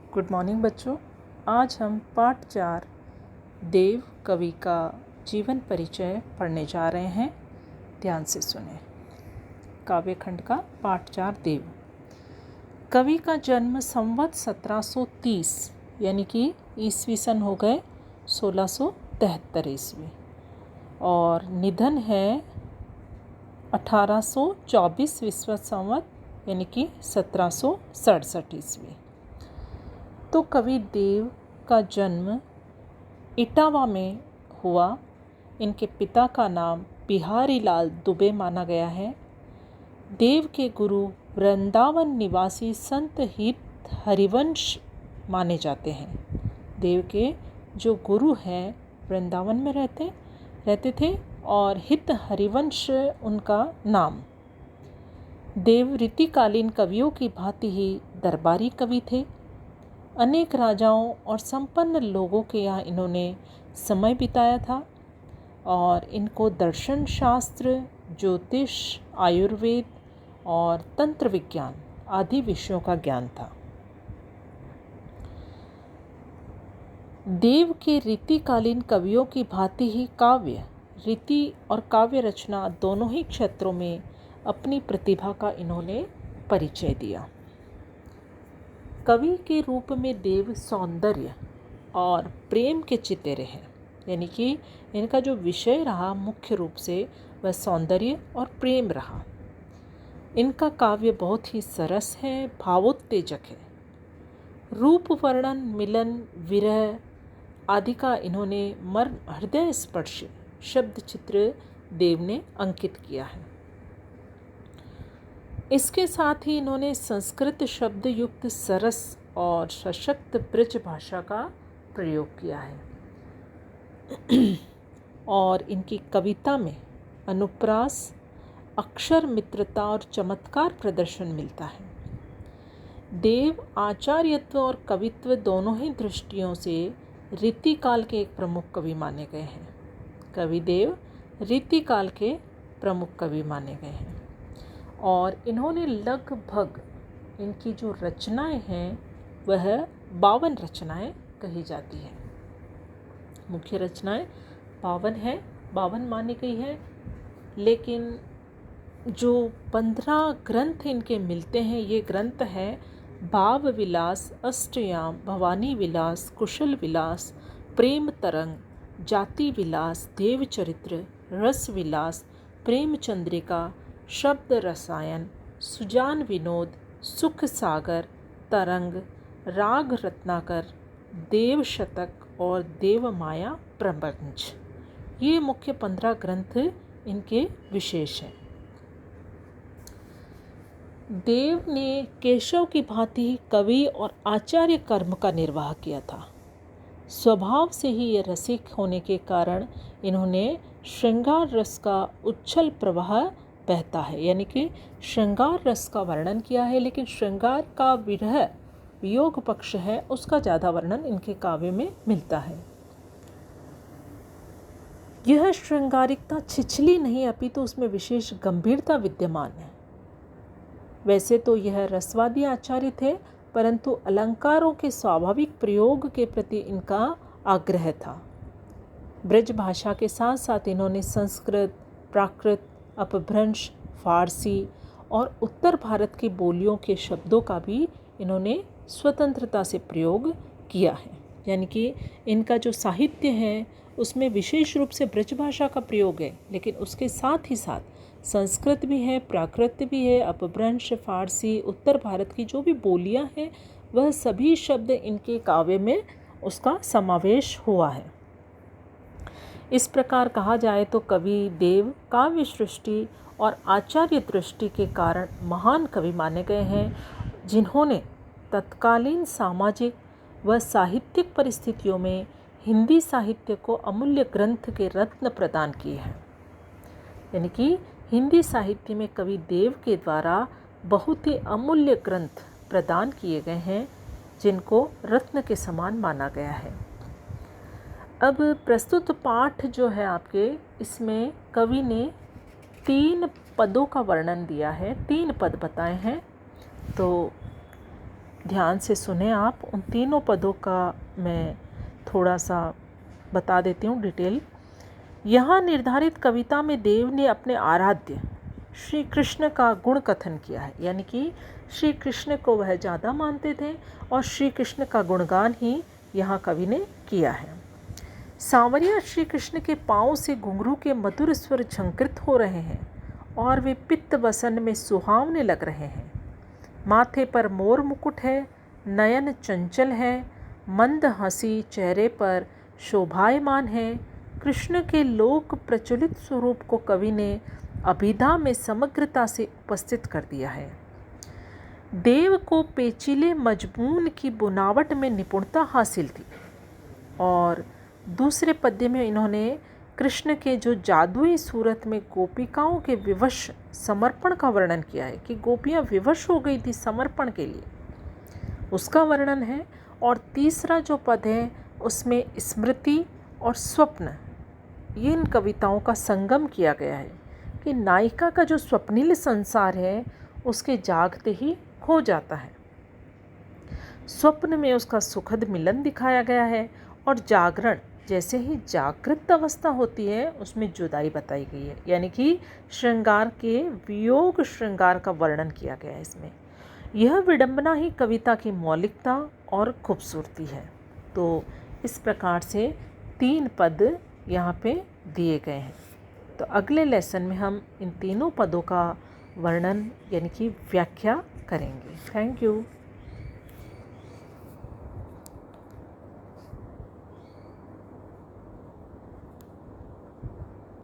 Good morning बच्चों। आज हम पाठ 4 देव कवि का जीवन परिचय पढ़ने जा रहे हैं। ध्यान से सुने। काव्य खंड का पाठ 4 देव। कवि का जन्म संवत 1730 यानी कि ईस्वी सन हो गए 1673 ईस्वी और निधन है 1824 विश्वत संवत यानी कि 1767 ईस्वी। तो कवि देव का जन्म इटावा में हुआ। इनके पिता का नाम बिहारी लाल दुबे माना गया है। देव के गुरु वृंदावन निवासी संत हित हरिवंश माने जाते हैं। देव के जो गुरु हैं वृंदावन में रहते थे और हित हरिवंश उनका नाम। देव रीतिकालीन कवियों की भांति ही दरबारी कवि थे। अनेक राजाओं और संपन्न लोगों के यहाँ इन्होंने समय बिताया था और इनको दर्शन शास्त्र, ज्योतिष, आयुर्वेद और तंत्र विज्ञान आदि विषयों का ज्ञान था। देव के रीतिकालीन कवियों की भांति ही काव्य, रीति और काव्य रचना दोनों ही क्षेत्रों में अपनी प्रतिभा का इन्होंने परिचय दिया। कवि के रूप में देव सौंदर्य और प्रेम के चितेरे हैं, यानी कि इनका जो विषय रहा मुख्य रूप से वह सौंदर्य और प्रेम रहा। इनका काव्य बहुत ही सरस है, भावोत्तेजक है। रूप वर्णन, मिलन, विरह आदि का इन्होंने मर्म हृदय स्पर्शी शब्द चित्र देव ने अंकित किया है। इसके साथ ही इन्होंने संस्कृत शब्द युक्त सरस और सशक्त ब्रज भाषा का प्रयोग किया है और इनकी कविता में अनुप्रास, अक्षर मित्रता और चमत्कार प्रदर्शन मिलता है। देव आचार्यत्व और कवित्व दोनों ही दृष्टियों से रीतिकाल के एक प्रमुख कवि माने गए हैं। कवि देव रीतिकाल के प्रमुख कवि माने गए हैं और इन्होंने लगभग इनकी जो रचनाएं हैं वह 52 रचनाएं कही जाती हैं। मुख्य रचनाएं 52 हैं, 52 मानी गई है, लेकिन जो 15 ग्रंथ इनके मिलते हैं ये ग्रंथ है भाव विलास, अष्टयाम, भवानी विलास, कुशल विलास, प्रेम तरंग, जाति विलास, देव चरित्र, रस विलास, प्रेम चंद्रिका, शब्द रसायन, सुजान विनोद, सुख सागर, तरंग, राग रत्नाकर, देव शतक और देव माया प्रबंध। ये मुख्य 15 ग्रंथ इनके विशेष हैं। देव ने केशव की भांति कवि और आचार्य कर्म का निर्वाह किया था। स्वभाव से ही ये रसिक होने के कारण इन्होंने श्रृंगार रस का उच्छल प्रवाह बहता है, यानी कि श्रृंगार रस का वर्णन किया है, लेकिन श्रृंगार का विरह वियोग पक्ष है उसका ज़्यादा वर्णन इनके काव्य में मिलता है। यह श्रृंगारिकता छिछली नहीं अपितु उसमें विशेष गंभीरता विद्यमान है। वैसे तो यह रसवादी आचार्य थे, परंतु अलंकारों के स्वाभाविक प्रयोग के प्रति इनका आग्रह था। ब्रज भाषा के साथ साथ इन्होंने संस्कृत, प्राकृत, अपभ्रंश, फारसी और उत्तर भारत की बोलियों के शब्दों का भी इन्होंने स्वतंत्रता से प्रयोग किया है। यानी कि इनका जो साहित्य है उसमें विशेष रूप से ब्रज भाषा का प्रयोग है, लेकिन उसके साथ ही साथ संस्कृत भी है, प्राकृत भी है, अपभ्रंश, फारसी, उत्तर भारत की जो भी बोलियां हैं वह सभी शब्द इनके काव्य में उसका समावेश हुआ है। इस प्रकार कहा जाए तो कवि देव काव्य सृष्टि और आचार्य दृष्टि के कारण महान कवि माने गए हैं, जिन्होंने तत्कालीन सामाजिक व साहित्यिक परिस्थितियों में हिंदी साहित्य को अमूल्य ग्रंथ के रत्न प्रदान किए हैं। यानी कि हिंदी साहित्य में कवि देव के द्वारा बहुत ही अमूल्य ग्रंथ प्रदान किए गए हैं, जिनको रत्न के समान माना गया है। अब प्रस्तुत पाठ जो है आपके, इसमें कवि ने 3 पदों का वर्णन दिया है, 3 पद बताए हैं। तो ध्यान से सुने आप। उन तीनों पदों का मैं थोड़ा सा बता देती हूँ डिटेल। यहाँ निर्धारित कविता में देव ने अपने आराध्य श्री कृष्ण का गुण कथन किया है, यानी कि श्री कृष्ण को वह ज़्यादा मानते थे और श्री कृष्ण का गुणगान ही यहाँ कवि ने किया है। सांवरिया श्री कृष्ण के पाँव से घुंघरू के मधुर स्वर झंकृत हो रहे हैं और वे पित्त वसन में सुहावने लग रहे हैं। माथे पर मोर मुकुट है, नयन चंचल है, मंद हंसी चेहरे पर शोभायमान है। कृष्ण के लोक प्रचलित स्वरूप को कवि ने अभिधा में समग्रता से उपस्थित कर दिया है। देव को पेचीले मजमून की बुनावट में निपुणता हासिल थी और दूसरे पद्य में इन्होंने कृष्ण के जो जादुई सूरत में गोपिकाओं के विवश समर्पण का वर्णन किया है कि गोपियाँ विवश हो गई थी समर्पण के लिए, उसका वर्णन है। और तीसरा जो पद है उसमें स्मृति और स्वप्न, ये इन कविताओं का संगम किया गया है कि नायिका का जो स्वप्निल संसार है उसके जागते ही खो जाता है। स्वप्न में उसका सुखद मिलन दिखाया गया है और जागरण, जैसे ही जागृत अवस्था होती है उसमें जुदाई बताई गई है, यानी कि श्रृंगार के वियोग श्रृंगार का वर्णन किया गया है इसमें। यह विडंबना ही कविता की मौलिकता और खूबसूरती है। तो इस प्रकार से 3 पद यहाँ पे दिए गए हैं। तो अगले लेसन में हम इन तीनों पदों का वर्णन यानी कि व्याख्या करेंगे। Thank you.